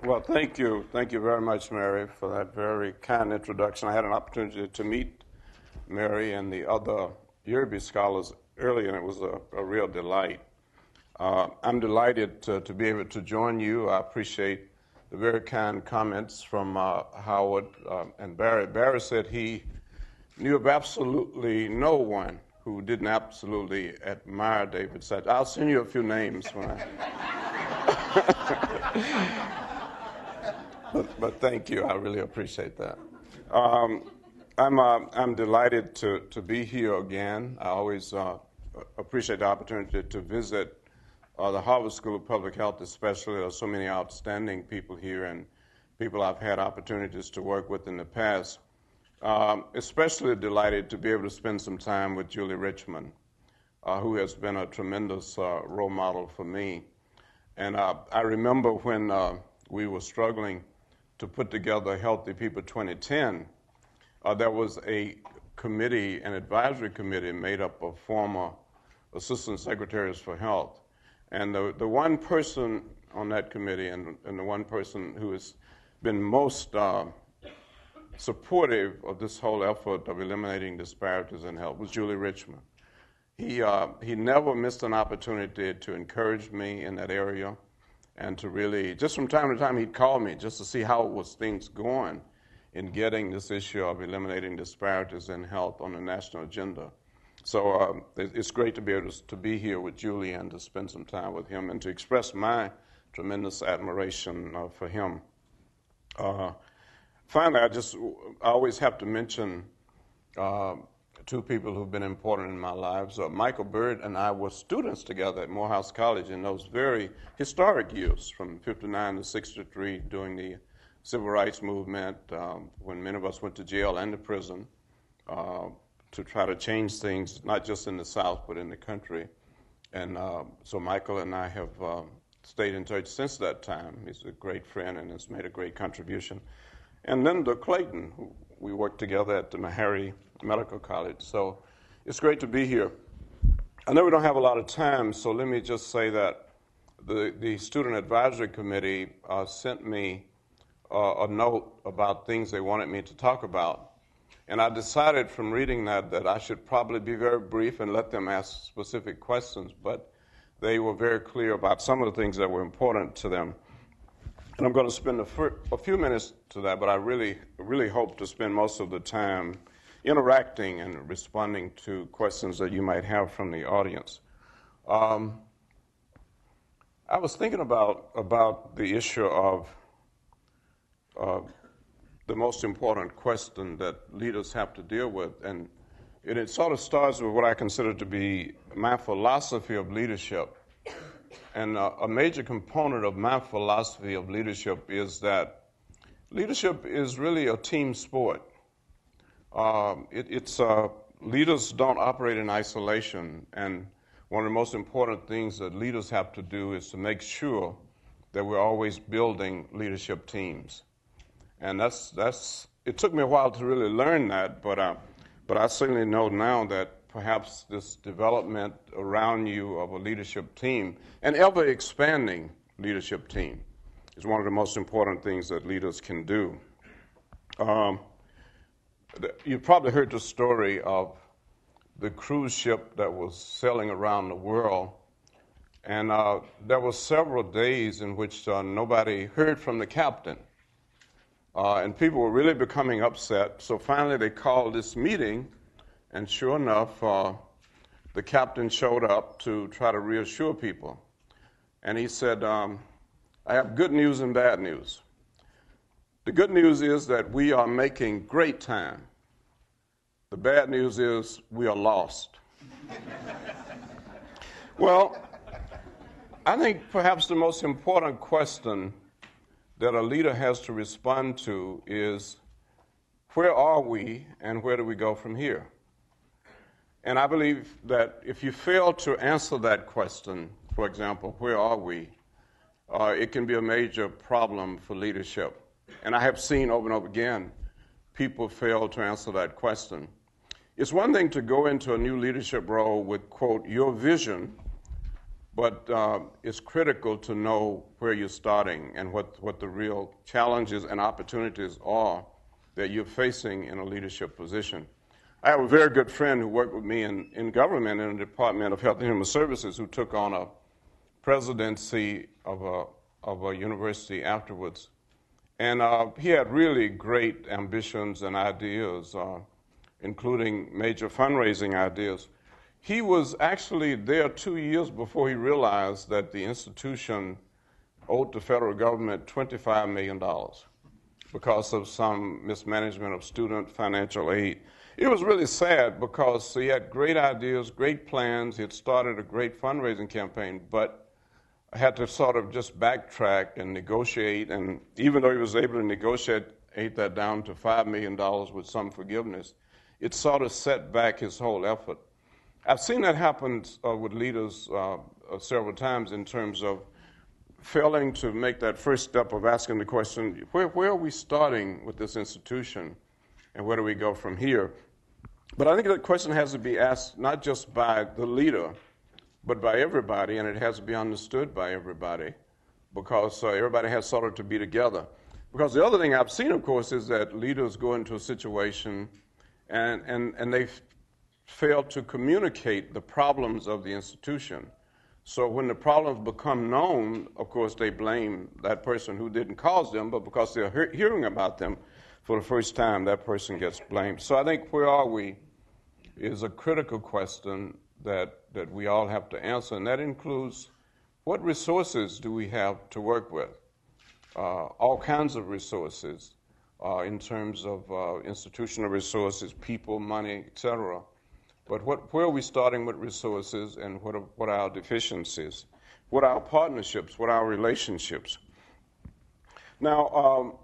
Well, thank you. Thank you very much, Mary, for that very kind introduction. I had an opportunity to meet Mary and the other Yerby scholars earlier, and it was a real delight. I'm delighted to be able to join you. I appreciate the very kind comments from Howard and Barry. Barry said he knew of absolutely no one who didn't absolutely admire David Satcher. I'll send you a few names when I... But thank you. I really appreciate that. I'm delighted to be here again. I always appreciate the opportunity to visit the Harvard School of Public Health, especially. There are so many outstanding people here and people I've had opportunities to work with in the past. Especially delighted to be able to spend some time with Julie Richmond, who has been a tremendous role model for me. And I remember when we were struggling to put together Healthy People 2010, there was a committee, an advisory committee made up of former assistant secretaries for health. And the one person on that committee and the one person who has been most supportive of this whole effort of eliminating disparities in health was Julie Richmond. He never missed an opportunity to encourage me in that area and to really, just from time to time, he'd call me just to see how was things going in getting this issue of eliminating disparities in health on the national agenda. So it's great to be able to be here with Julie and to spend some time with him and to express my tremendous admiration for him. Finally, I always have to mention two people who've been important in my lives. Michael Bird and I were students together at Morehouse College in those very historic years, from 59 to 63, during the Civil Rights Movement, when many of us went to jail and to prison to try to change things, not just in the South, but in the country. And so Michael and I have stayed in touch since that time. He's a great friend and has made a great contribution. And Linda Clayton, who we worked together at the Meharry Medical College. So it's great to be here. I know we don't have a lot of time, so let me just say that the Student Advisory Committee sent me a note about things they wanted me to talk about. And I decided from reading that I should probably be very brief and let them ask specific questions, but they were very clear about some of the things that were important to them. And I'm going to spend a few minutes to that, but I really hope to spend most of the time interacting and responding to questions that you might have from the audience. I was thinking about the issue of the most important question that leaders have to deal with, and it sort of starts with what I consider to be my philosophy of leadership. And a major component of my philosophy of leadership is that leadership is really a team sport. Leaders don't operate in isolation, and one of the most important things that leaders have to do is to make sure that we're always building leadership teams. And it took me a while to really learn that, but I certainly know now that perhaps this development around you of a leadership team, an ever-expanding leadership team, is one of the most important things that leaders can do. You've probably heard the story of the cruise ship that was sailing around the world, and there were several days in which nobody heard from the captain. And people were really becoming upset, so finally they called this meeting. And sure enough, the captain showed up to try to reassure people. And he said, I have good news and bad news. The good news is that we are making great time. The bad news is we are lost. Well, I think perhaps the most important question that a leader has to respond to is, where are we and where do we go from here? And I believe that if you fail to answer that question, for example, where are we, it can be a major problem for leadership. And I have seen over and over again people fail to answer that question. It's one thing to go into a new leadership role with, quote, your vision But it's critical to know where you're starting and what the real challenges and opportunities are that you're facing in a leadership position. I have a very good friend who worked with me in government in the Department of Health and Human Services who took on a presidency of a university afterwards. And he had really great ambitions and ideas, including major fundraising ideas. He was actually there 2 years before he realized that the institution owed the federal government $25 million because of some mismanagement of student financial aid. It was really sad because he had great ideas, great plans. He had started a great fundraising campaign, but had to sort of just backtrack and negotiate. And even though he was able to negotiate that down to $5 million with some forgiveness, it sort of set back his whole effort. I've seen that happen with leaders several times in terms of failing to make that first step of asking the question, where are we starting with this institution and where do we go from here? But I think that question has to be asked not just by the leader, but by everybody, and it has to be understood by everybody because everybody has sort of to be together. Because the other thing I've seen, of course, is that leaders go into a situation and they fail to communicate the problems of the institution. So when the problems become known, of course, they blame that person who didn't cause them, but because they're hearing about them for the first time, that person gets blamed. So I think where are we is a critical question that we all have to answer, and that includes what resources do we have to work with? All kinds of resources in terms of institutional resources, people, money, et cetera. But where are we starting with resources, and what are our deficiencies? What are our partnerships? What are our relationships? Now,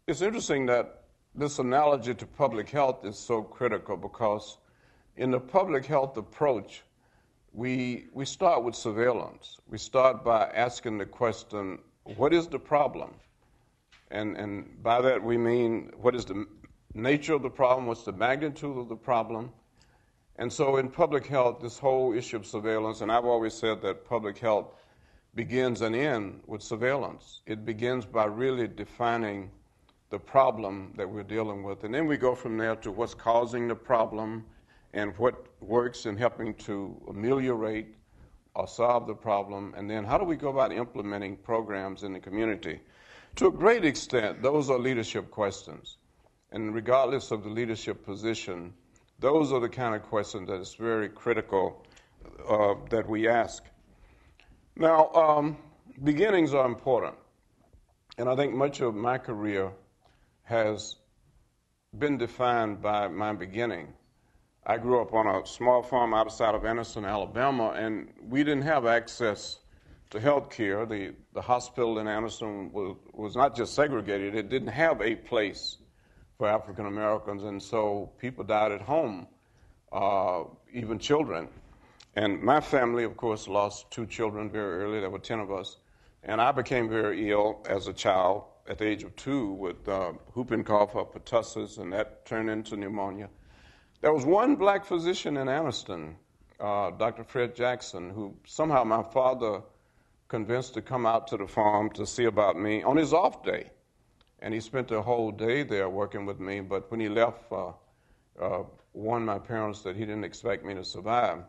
it's interesting that this analogy to public health is so critical because in the public health approach, we start with surveillance. We start by asking the question, what is the problem? And by that we mean, what is the nature of the problem? What's the magnitude of the problem? And so in public health, this whole issue of surveillance, and I've always said that public health begins and ends with surveillance. It begins by really defining the problem that we're dealing with. And then we go from there to what's causing the problem and what works in helping to ameliorate or solve the problem. And then how do we go about implementing programs in the community? To a great extent, those are leadership questions. And regardless of the leadership position, those are the kind of questions that is very critical that we ask. Now, beginnings are important. And I think much of my career has been defined by my beginning. I grew up on a small farm outside of Anderson, Alabama, and we didn't have access to health care. The hospital in Anderson was not just segregated, it didn't have a place for African Americans, and so people died at home, even children. And my family, of course, lost 2 children very early. There were 10 of us. And I became very ill as a child at the age of 2 with whooping cough or pertussis, and that turned into pneumonia. There was one black physician in Anniston, Dr. Fred Jackson, who somehow my father convinced to come out to the farm to see about me on his off day. And he spent the whole day there working with me, but when he left, warned my parents that he didn't expect me to survive.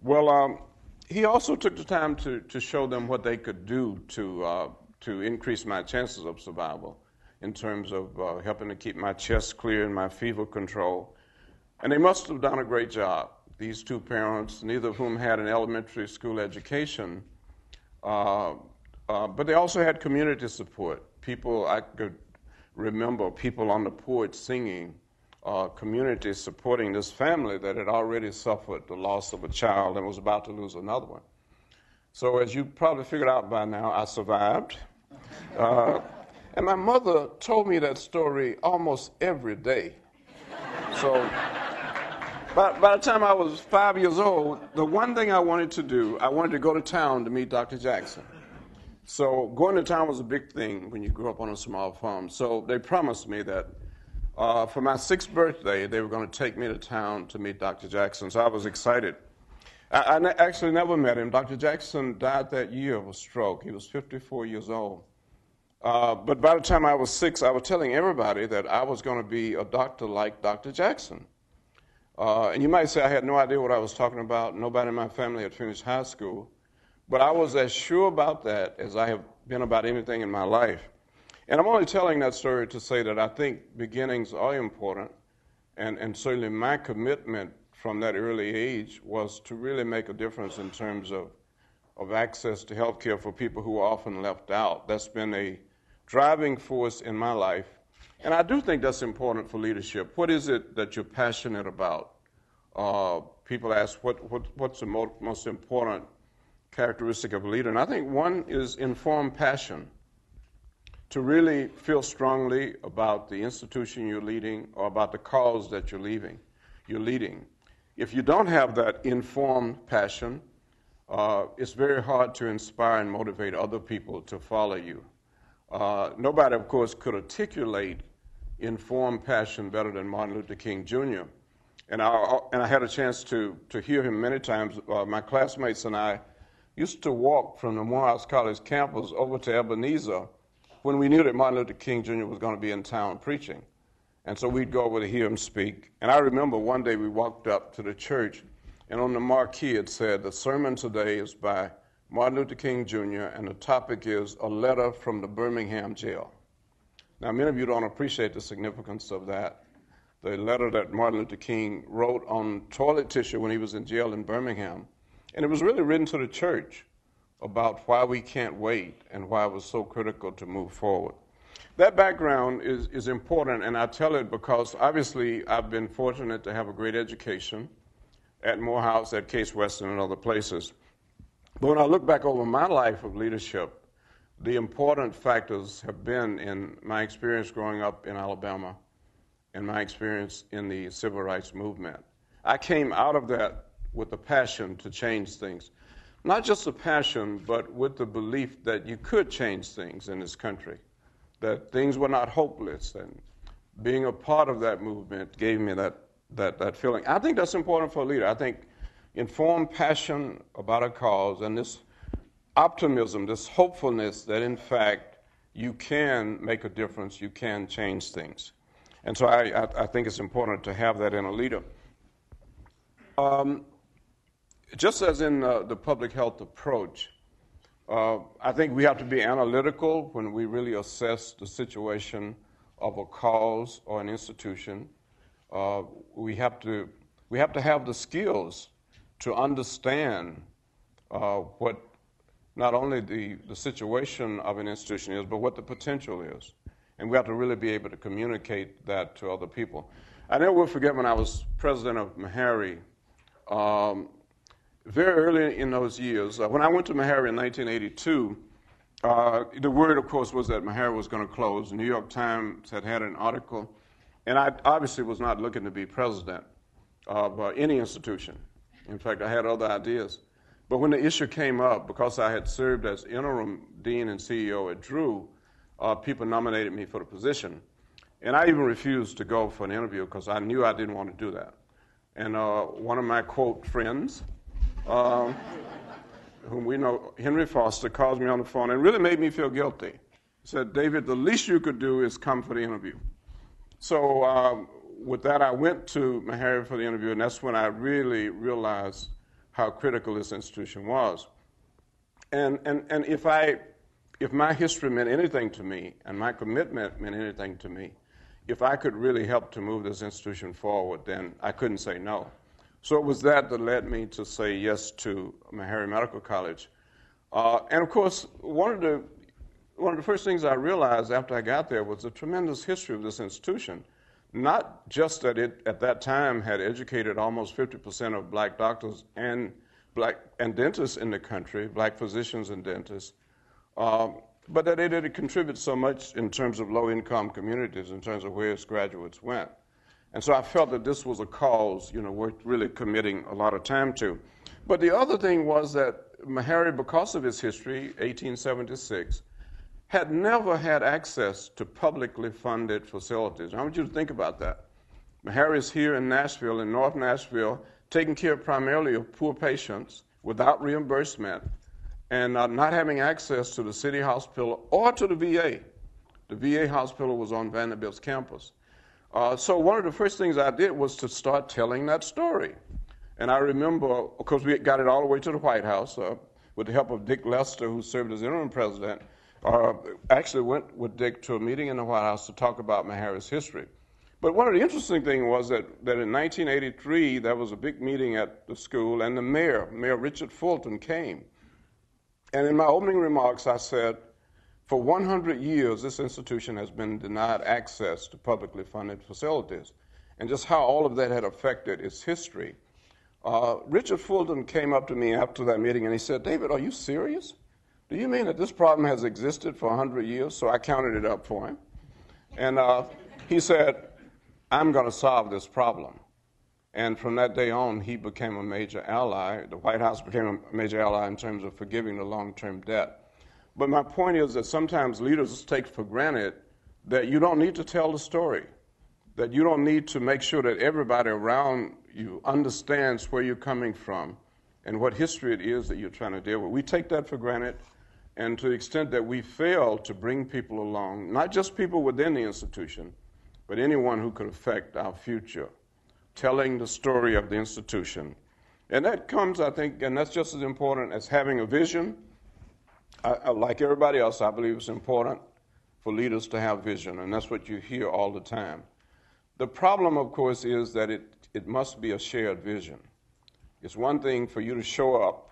Well, he also took the time to show them what they could do to increase my chances of survival in terms of helping to keep my chest clear and my fever control. And they must have done a great job. These 2 parents, neither of whom had an elementary school education, but they also had community support. People, I could remember people on the porch singing, community supporting this family that had already suffered the loss of a child and was about to lose another one. So as you probably figured out by now, I survived. And my mother told me that story almost every day. So by the time I was 5 years old, the one thing I wanted to do, I wanted to go to town to meet Dr. Jackson. So going to town was a big thing when you grew up on a small farm. So they promised me that for my 6th birthday, they were going to take me to town to meet Dr. Jackson. So I was excited. Actually never met him. Dr. Jackson died that year of a stroke. He was 54 years old. But by the time I was 6, I was telling everybody that I was going to be a doctor like Dr. Jackson. And you might say I had no idea what I was talking about. Nobody in my family had finished high school. But I was as sure about that as I have been about anything in my life. And I'm only telling that story to say that I think beginnings are important. And certainly my commitment from that early age was to really make a difference in terms of access to health care for people who are often left out. That's been a driving force in my life. And I do think that's important for leadership. What is it that you're passionate about? People ask, what's the most important characteristic of a leader? And I think one is informed passion, to really feel strongly about the institution you're leading or about the cause that you're leading. If you don't have that informed passion, it's very hard to inspire and motivate other people to follow you. Nobody, of course, could articulate informed passion better than Martin Luther King Jr. And I had a chance to hear him many times. My classmates and I used to walk from the Morehouse College campus over to Ebenezer when we knew that Martin Luther King Jr. was going to be in town preaching. And so we'd go over to hear him speak. And I remember one day we walked up to the church, and on the marquee it said, "The sermon today is by Martin Luther King Jr., and the topic is a letter from the Birmingham jail." Now, many of you don't appreciate the significance of that. The letter that Martin Luther King wrote on toilet tissue when he was in jail in Birmingham. And it was really written to the church about why we can't wait and why it was so critical to move forward. That background is important, and I tell it because obviously I've been fortunate to have a great education at Morehouse, at Case Western, and other places. But when I look back over my life of leadership, the important factors have been in my experience growing up in Alabama and my experience in the civil rights movement. I came out of that with a passion to change things. Not just a passion, but with the belief that you could change things in this country, that things were not hopeless. And being a part of that movement gave me that feeling. I think that's important for a leader. I think informed passion about a cause and this optimism, this hopefulness that in fact you can make a difference, you can change things. And so I think it's important to have that in a leader. Just as in the public health approach, I think we have to be analytical when we really assess the situation of a cause or an institution. We have to have the skills to understand what not only the situation of an institution is, but what the potential is. And we have to really be able to communicate that to other people. I never will forget when I was president of Meharry, very early in those years, when I went to Meharry in 1982, the word, of course, was that Meharry was going to close. The New York Times had an article, and I obviously was not looking to be president of any institution. In fact, I had other ideas. But when the issue came up, because I had served as interim dean and CEO at Drew, people nominated me for the position. And I even refused to go for an interview because I knew I didn't want to do that. And one of my, quote, friends, whom we know, Henry Foster, called me on the phone and really made me feel guilty. He said, "David, the least you could do is come for the interview." So with that, I went to Meharry for the interview, and that's when I really realized how critical this institution was. And if my history meant anything to me, and my commitment meant anything to me, if I could really help to move this institution forward, then I couldn't say no. So it was that led me to say yes to Meharry Medical College. And of course, one of the first things I realized after I got there was the tremendous history of this institution. Not just that it, at that time, had educated almost 50% of black doctors and dentists in the country, black physicians and dentists, but that it had contributed so much in terms of low-income communities, in terms of where its graduates went. And so I felt that this was a cause, worth really committing a lot of time to. But the other thing was that Meharry, because of its history, 1876, had never had access to publicly funded facilities. I want you to think about that. Meharry is here in Nashville, in North Nashville, taking care primarily of poor patients without reimbursement and not having access to the city hospital or to the VA. The VA hospital was on Vanderbilt's campus. So one of the first things I did was to start telling that story. And I remember, of course, we got it all the way to the White House with the help of Dick Lester, who served as interim president. Actually went with Dick to a meeting in the White House to talk about Meharry's history. But one of the interesting things was that in 1983, there was a big meeting at the school, and the Mayor Richard Fulton, came. And in my opening remarks, I said, for 100 years, this institution has been denied access to publicly funded facilities, and just how all of that had affected its history. Richard Fulton came up to me after that meeting, and he said, David, are you serious? Do you mean that this problem has existed for 100 years? So I counted it up for him. And he said, I'm going to solve this problem. And from that day on, he became a major ally. The White House became a major ally in terms of forgiving the long-term debt. But my point is that sometimes leaders take for granted that you don't need to tell the story, that you don't need to make sure that everybody around you understands where you're coming from and what history it is that you're trying to deal with. We take that for granted. And to the extent that we fail to bring people along, not just people within the institution, but anyone who could affect our future, telling the story of the institution. And that comes, I think, and that's just as important as having a vision. Like everybody else, I believe it's important for leaders to have vision, and that's what you hear all the time. The problem, of course, is that it must be a shared vision. It's one thing for you to show up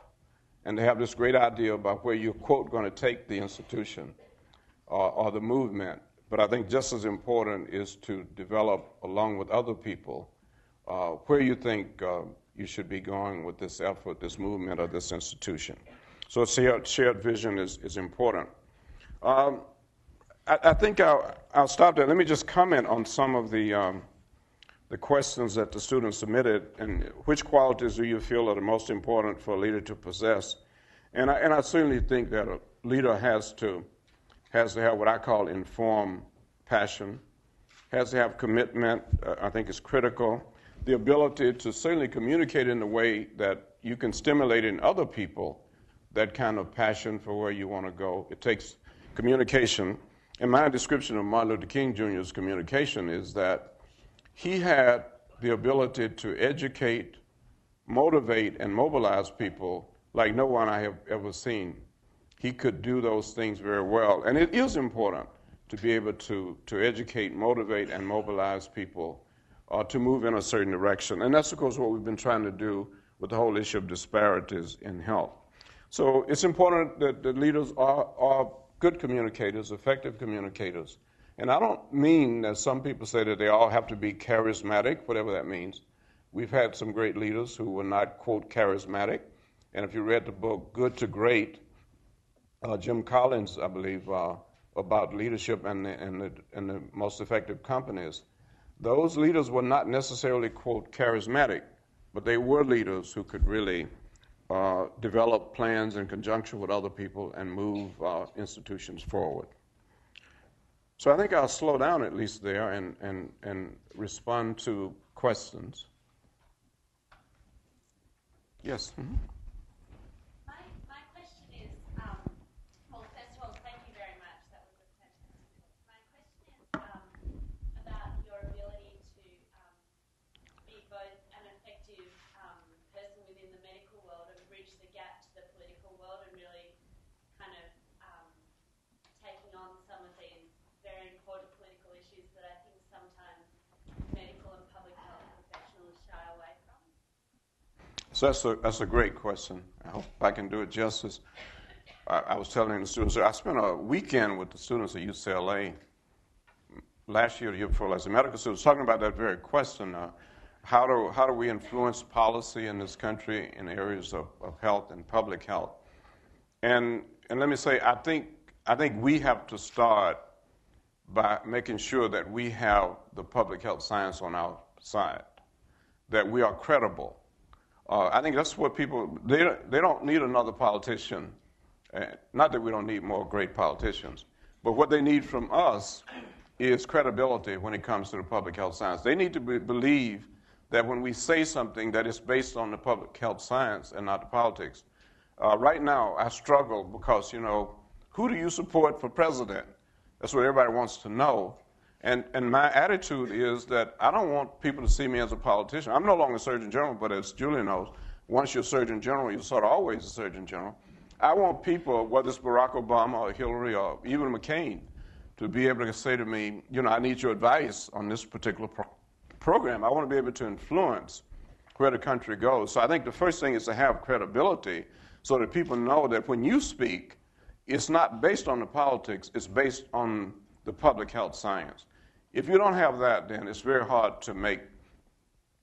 and to have this great idea about where you're, quote, going to take the institution or the movement. But I think just as important is to develop, along with other people, where you think you should be going with this effort, this movement, or this institution. So shared vision is important. I think I'll stop there. Let me just comment on some of the questions that the students submitted, and which qualities do you feel are the most important for a leader to possess? And I certainly think that a leader has to have what I call informed passion, has to have commitment. I think is critical. The ability to certainly communicate in a way that you can stimulate in other people that kind of passion for where you want to go. It takes communication. And my description of Martin Luther King Jr.'s communication is that he had the ability to educate, motivate, and mobilize people like no one I have ever seen. He could do those things very well. And it is important to be able to educate, motivate, and mobilize people to move in a certain direction. And that's, of course, what we've been trying to do with the whole issue of disparities in health. So it's important that the leaders are good communicators, effective communicators. And I don't mean that some people say that they all have to be charismatic, whatever that means. We've had some great leaders who were not, quote, charismatic. And if you read the book Good to Great, Jim Collins, I believe, about leadership and the most effective companies, those leaders were not necessarily, quote, charismatic, but they were leaders who could really develop plans in conjunction with other people and move institutions forward. So I think I'll slow down at least there and respond to questions. Yes? Mm-hmm. My question is, well, first of all, thank you very much. That was a fantastic talk. My question is about your ability to be both an effective person within the medical world and bridge the gap to the political world and really kind of taking on some of these very important political issues that I think sometimes medical and public health professionals shy away from. So that's a great question. I hope I can do it justice. I was telling the students, I spent a weekend with the students at UCLA last year, the year before last, the medical students, talking about that very question. How do we influence policy in this country in areas of health and public health? And let me say, I think we have to start by making sure that we have the public health science on our side, that we are credible. I think that's what people, they don't need another politician. Not that we don't need more great politicians, but what they need from us is credibility when it comes to the public health science. They need to believe that when we say something that is based on the public health science and not the politics. Right now, I struggle because, who do you support for president? That's what everybody wants to know. And my attitude is that I don't want people to see me as a politician. I'm no longer Surgeon General, but as Julie knows, once you're Surgeon General, you're sort of always a Surgeon General. I want people, whether it's Barack Obama or Hillary or even McCain, to be able to say to me, I need your advice on this particular program. I want to be able to influence where the country goes. So I think the first thing is to have credibility so that people know that when you speak, it's not based on the politics, it's based on the public health science. If you don't have that, then it's very hard to make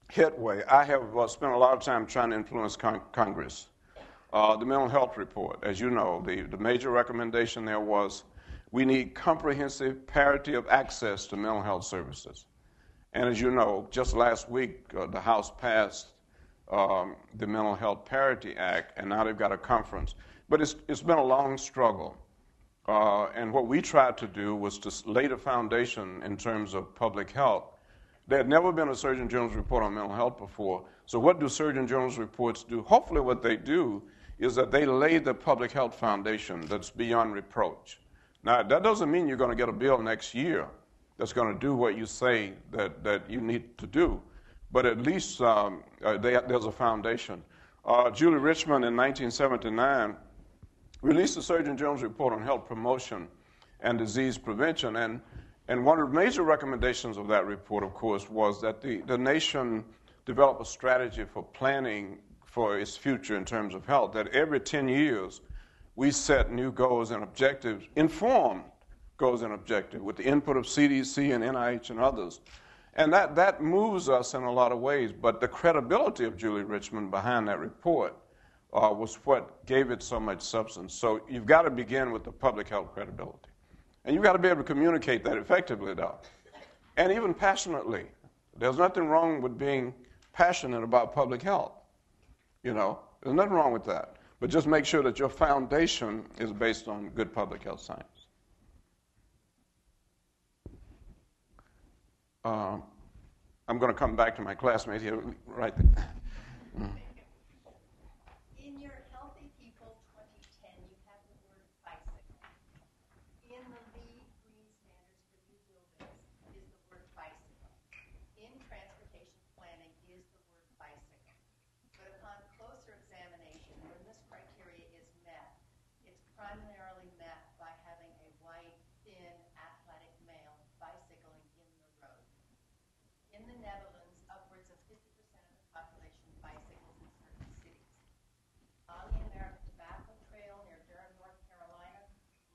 headway. I have spent a lot of time trying to influence Congress. The mental health report, as you know, the major recommendation there was we need comprehensive parity of access to mental health services. And as you know, just last week, the House passed the Mental Health Parity Act, and now they've got a conference. But it's been a long struggle. And what we tried to do was to lay the foundation in terms of public health. There had never been a Surgeon General's report on mental health before. So what do Surgeon General's reports do? Hopefully what they do is that they lay the public health foundation that's beyond reproach. Now, that doesn't mean you're going to get a bill next year that's going to do what you say that you need to do. But at least there's a foundation. Julie Richmond in 1979 released the Surgeon General's report on health promotion and disease prevention. And one of the major recommendations of that report, of course, was that the nation develop a strategy for planning for its future in terms of health, that every 10 years we set new goals and objectives, informed goals and objectives, with the input of CDC and NIH and others. And that moves us in a lot of ways, but the credibility of Julie Richmond behind that report was what gave it so much substance. So you've got to begin with the public health credibility. And you've got to be able to communicate that effectively, though, and even passionately. There's nothing wrong with being passionate about public health. There's nothing wrong with that. But just make sure that your foundation is based on good public health science. I'm going to come back to my classmate here right there. In your Healthy People 2010, you have the word bicycle. In the lead green standards for new buildings is the word bicycle. In transportation planning is the word bicycle. But upon closer examination, when this criteria is met, it's primarily met by having a white, thin, athletic male bicycling in the road. In the Netherlands, upwards of 50% of the population bicycles in certain cities. On the American Tobacco Trail near Durham, North Carolina,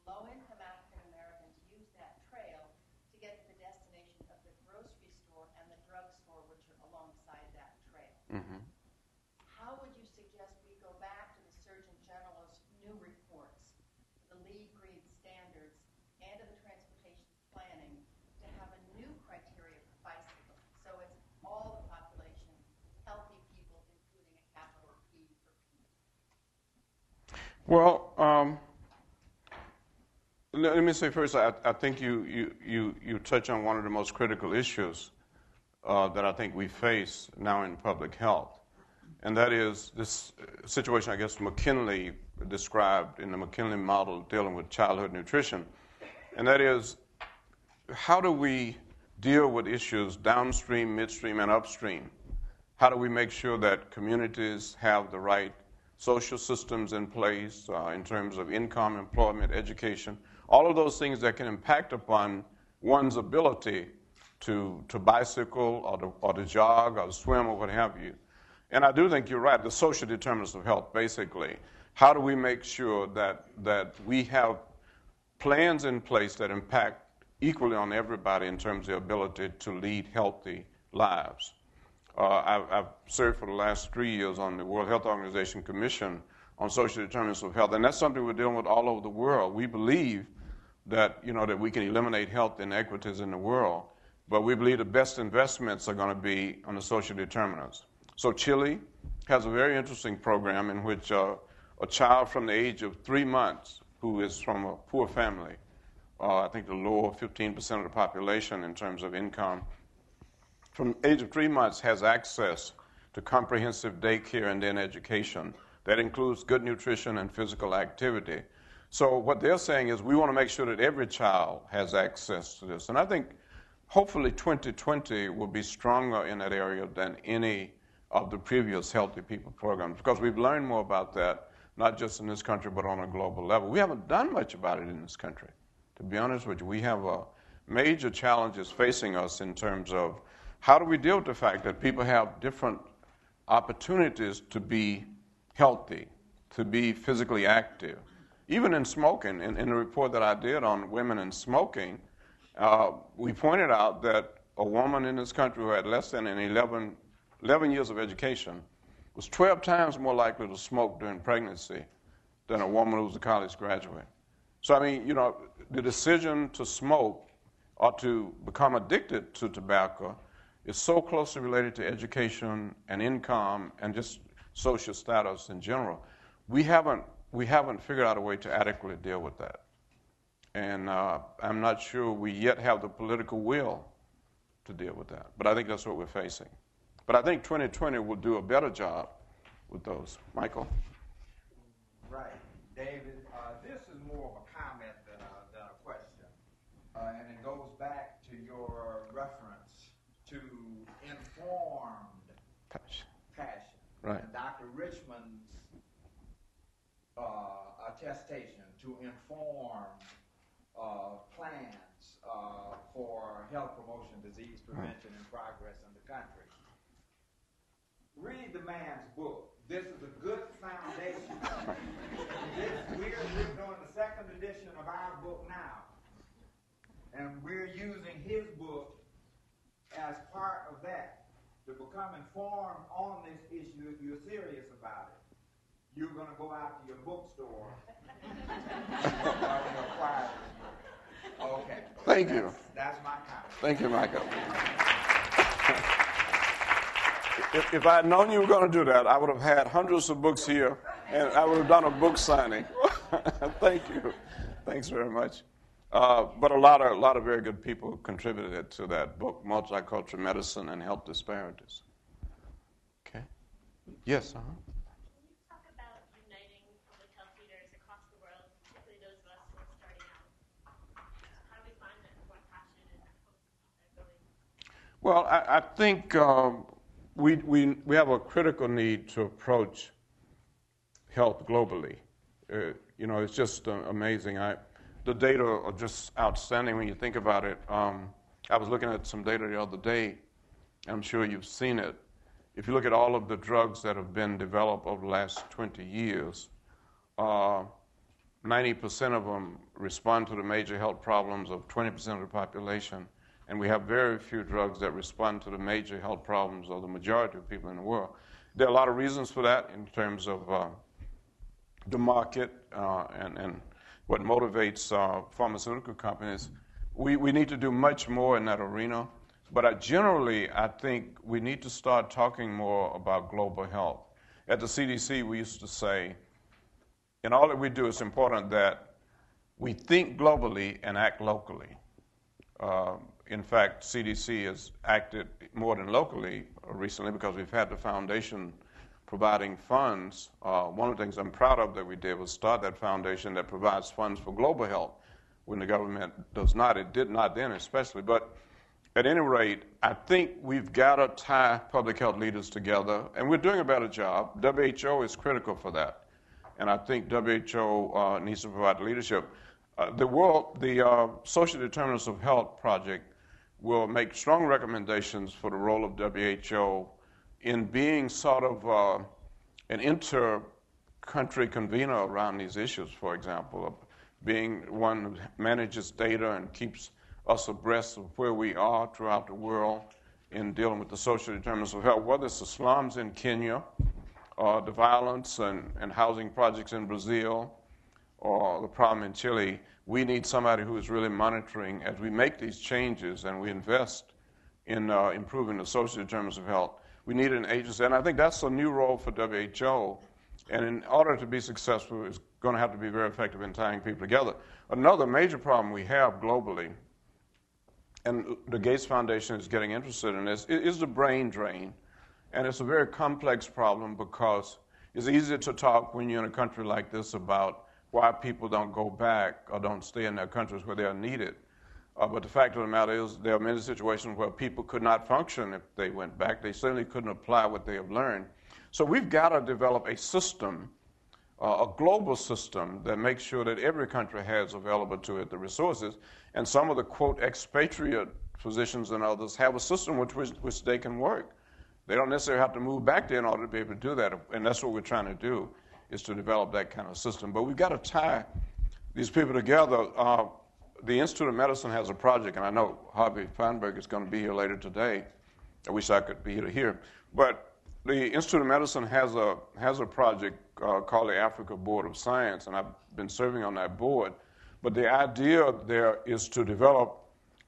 low-income African Americans use that trail to get to the destination of the grocery store and the drugstore, which are alongside that trail. Mm-hmm. How would you suggest we go back to the Surgeon General's new reports, the lead green standards, and to the transportation planning to have a new criteria for bicycle? So it's all the population, healthy people, including a capital P for people. Well, let me say first, I think you touch on one of the most critical issues that I think we face now in public health. And that is this situation, I guess, McKinley described in the McKinley model dealing with childhood nutrition. And that is, how do we deal with issues downstream, midstream, and upstream? How do we make sure that communities have the right social systems in place in terms of income, employment, education, all of those things that can impact upon one's ability to bicycle or to jog or to swim or what have you? And I do think you're right, the social determinants of health, basically. How do we make sure that we have plans in place that impact equally on everybody in terms of the ability to lead healthy lives? I've served for the last 3 years on the World Health Organization Commission on Social Determinants of Health, and that's something we're dealing with all over the world. We believe that, that we can eliminate health inequities in the world, but we believe the best investments are going to be on the social determinants. So Chile has a very interesting program in which a child from the age of 3 months who is from a poor family, I think the lower 15% of the population in terms of income, from the age of 3 months has access to comprehensive daycare and then education. That includes good nutrition and physical activity. So what they're saying is we want to make sure that every child has access to this. And I think hopefully 2020 will be stronger in that area than any of the previous Healthy People programs, because we've learned more about that, not just in this country, but on a global level. We haven't done much about it in this country. To be honest with you, we have major challenges facing us in terms of how do we deal with the fact that people have different opportunities to be healthy, to be physically active. Even in smoking, in the report that I did on women and smoking, we pointed out that a woman in this country who had less than 11 years of education was 12 times more likely to smoke during pregnancy than a woman who was a college graduate. So, I mean, the decision to smoke or to become addicted to tobacco is so closely related to education and income and just social status in general. We haven't figured out a way to adequately deal with that. And I'm not sure we yet have the political will to deal with that. But I think that's what we're facing. But I think 2020 will do a better job with those. Michael? Right. David, this is more of a comment than a question. And it goes back to your reference to informed passion. Right. And Dr. Richmond's attestation to inform plans for health promotion, disease prevention, and progress in the country. Read the man's book. This is a good foundation. We're doing the second edition of our book now. And we're using his book as part of that. To become informed on this issue, if you're serious about it, you're going to go out to your bookstore and acquire it. Okay. Thank you. That's my comment. Thank you, Michael. If I had known you were going to do that, I would have had hundreds of books here, and I would have done a book signing. Thank you. Thanks very much. But a lot of very good people contributed to that book, Multicultural Medicine and Health Disparities. Okay. Yes. Can you talk about uniting public health leaders across the world, particularly those of us who are starting out? How do we find that more passion and hope to keep that going? Well, I think we have a critical need to approach health globally. It's just amazing. The data are just outstanding when you think about it. I was looking at some data the other day. I'm sure you've seen it. If you look at all of the drugs that have been developed over the last 20 years, 90% of them respond to the major health problems of 20% of the population. And we have very few drugs that respond to the major health problems of the majority of people in the world. There are a lot of reasons for that in terms of the market and what motivates pharmaceutical companies. We need to do much more in that arena. But I think we need to start talking more about global health. At the CDC, we used to say, in all that we do, it's important that we think globally and act locally. In fact, CDC has acted more than locally recently because we've had the foundation providing funds. One of the things I'm proud of that we did was start that foundation that provides funds for global health when the government does not. It did not then especially. But at any rate, I think we've got to tie public health leaders together, and we're doing a better job. WHO is critical for that. And I think WHO needs to provide leadership. The Social Determinants of Health Project will make strong recommendations for the role of WHO in being sort of an inter-country convener around these issues, for example, of being one who manages data and keeps us abreast of where we are throughout the world in dealing with the social determinants of health, whether it's the slums in Kenya, the violence and housing projects in Brazil, or the problem in Chile. We need somebody who is really monitoring as we make these changes and we invest in improving the social determinants of health. We need an agency, and I think that's a new role for WHO. And in order to be successful, it's going to have to be very effective in tying people together. Another major problem we have globally, and the Gates Foundation is getting interested in this, is the brain drain. And it's a very complex problem because it's easy to talk when you're in a country like this about why people don't go back or don't stay in their countries where they are needed. But the fact of the matter is there are many situations where people could not function if they went back. They certainly couldn't apply what they have learned. So we've got to develop a system, a global system that makes sure that every country has available to it the resources. And some of the, quote, expatriate physicians and others have a system which they can work. They don't necessarily have to move back there in order to be able to do that. And that's what we're trying to do, is to develop that kind of system. But we've got to tie these people together. The Institute of Medicine has a project, and I know Harvey Feinberg is going to be here later today. I wish I could be here. But the Institute of Medicine has a project called the Africa Board of Science, and I've been serving on that board. But the idea there is to develop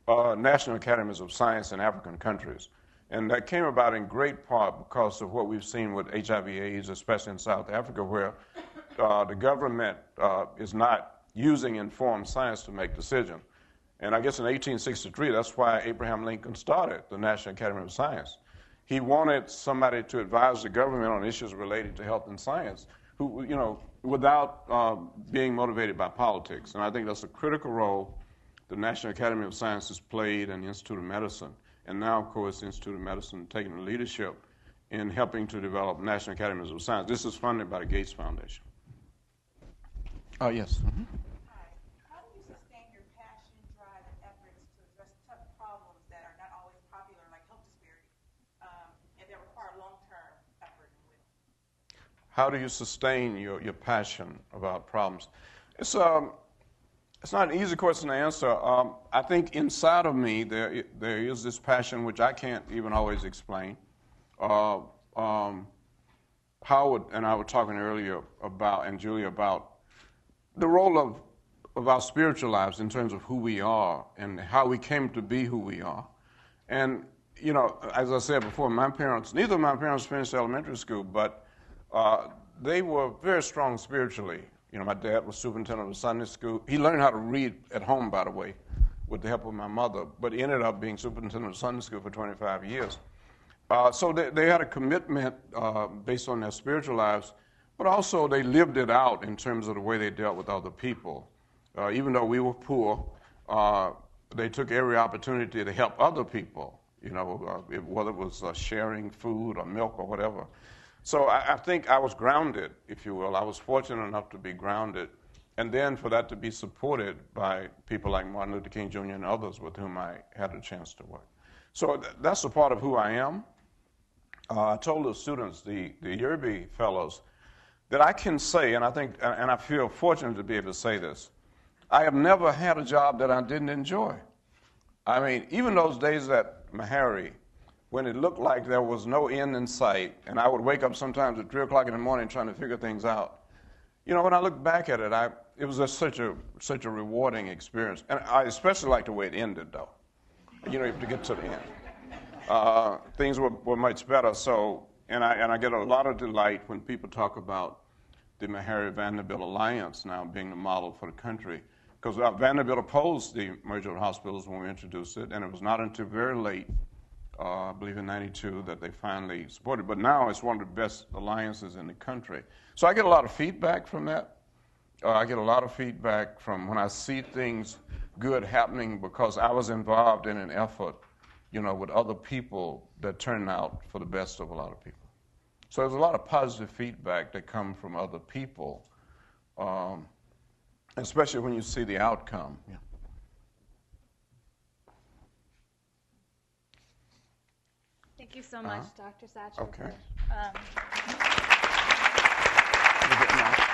national academies of science in African countries. And that came about in great part because of what we've seen with HIV/AIDS, especially in South Africa, where the government is not using informed science to make decisions. And I guess in 1863, that's why Abraham Lincoln started the National Academy of Science. He wanted somebody to advise the government on issues related to health and science, who, without being motivated by politics. And I think that's a critical role the National Academy of Science has played in the Institute of Medicine. And now, of course, the Institute of Medicine taking the leadership in helping to develop National Academies of Science. This is funded by the Gates Foundation. Yes. Mm-hmm. Hi. How do you sustain your passion, drive, and efforts to address tough problems that are not always popular, like health disparity, and that require long-term effort and will? How do you sustain your passion about problems? It's not an easy question to answer. I think inside of me there is this passion which I can't even always explain. Howard and I were talking earlier about, and Julia, about the role of our spiritual lives in terms of who we are and how we came to be who we are. And, as I said before, neither of my parents finished elementary school, but they were very strong spiritually. My dad was superintendent of Sunday school. He learned how to read at home, by the way, with the help of my mother, but he ended up being superintendent of Sunday school for 25 years. So they had a commitment based on their spiritual lives, but also they lived it out in terms of the way they dealt with other people. Even though we were poor, they took every opportunity to help other people, whether it was sharing food or milk or whatever. So I think I was grounded, if you will. I was fortunate enough to be grounded, and then for that to be supported by people like Martin Luther King Jr. and others with whom I had a chance to work. So that's a part of who I am. I told the students, the Yerby fellows, that I can say, and I feel fortunate to be able to say this, I have never had a job that I didn't enjoy. I mean, even those days at Meharry, when it looked like there was no end in sight, and I would wake up sometimes at 3 o'clock in the morning trying to figure things out. When I look back at it, it was just such a rewarding experience. And I especially like the way it ended, though. You have to get to the end. Things were much better. So, and I get a lot of delight when people talk about the Meharry-Vanderbilt alliance now being the model for the country. Because Vanderbilt opposed the merger of hospitals when we introduced it, and it was not until very late, I believe in 92, that they finally supported it. But now it's one of the best alliances in the country. So I get a lot of feedback from that. I get a lot of feedback from when I see things good happening because I was involved in an effort, with other people that turned out for the best of a lot of people. So there's a lot of positive feedback that come from other people, especially when you see the outcome. Yeah. Thank you so much, Dr. Satcher. Okay. For,